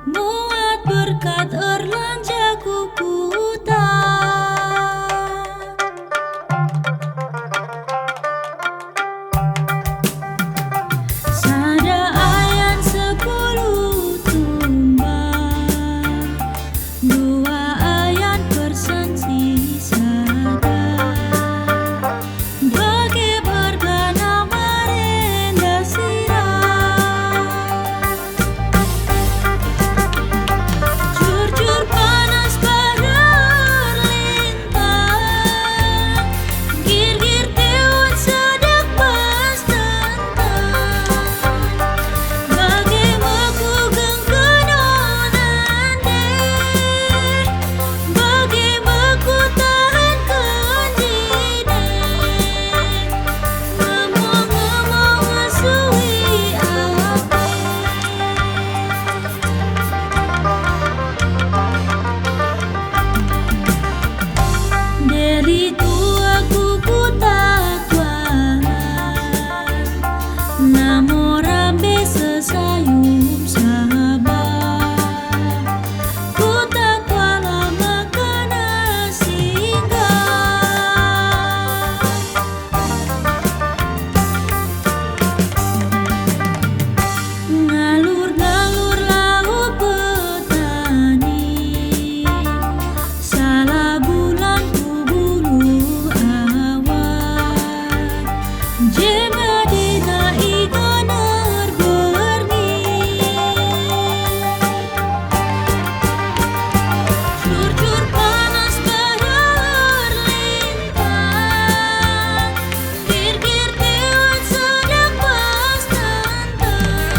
Muat berkat erlanja kukuta. Sada ayan 10 tumbang, 2 ayan persensi sada. Bagi bergana merenda sirah, jujur panas berlintang, gir-gir tewat sedak pas tentang. Bagi meku gengkenonan deh, bagi meku tahan kenjine, ngomong-ngomong ngesui ape. Dari tua kuku takwan, namo rambe sesayum sabar. Ku takwala makana singgah, ngalur-ngalur laut petani, salah bulan ku bulu awan. Jema dina iganer berni, curcur panas berlintang, gir-gir tewat sedak pas tentang.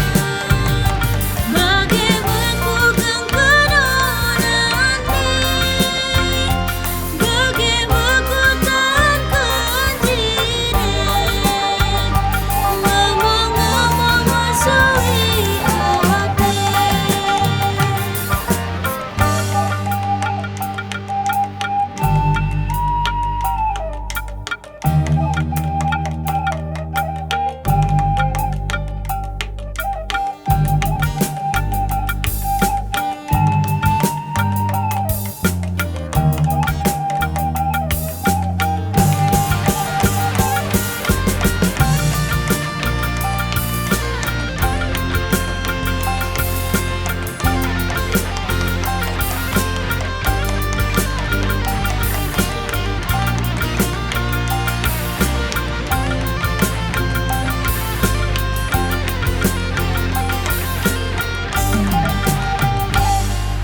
Bagi meku gengkenonan deh, bagi meku tahan kenjine, ngomong-ngomong ngesui ape.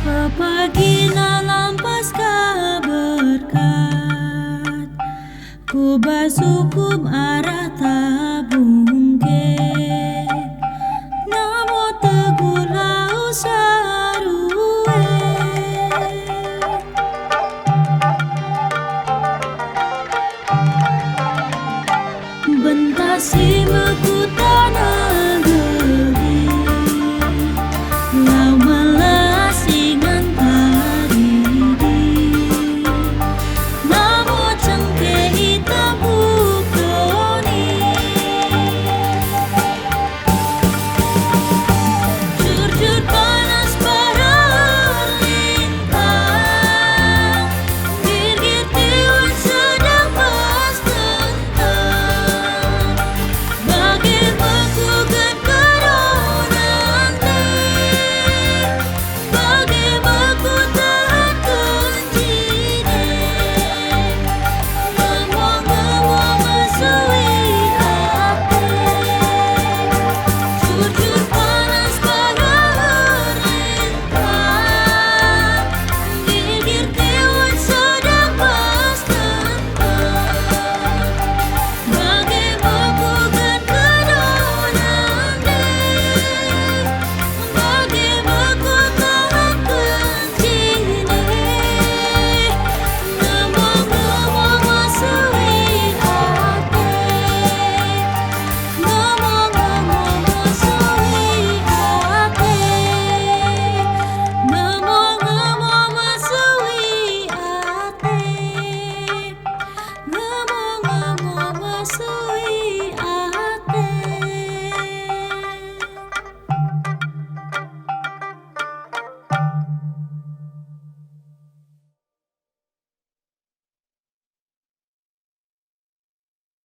Pepagina lampas ka berkat, ku basukum arah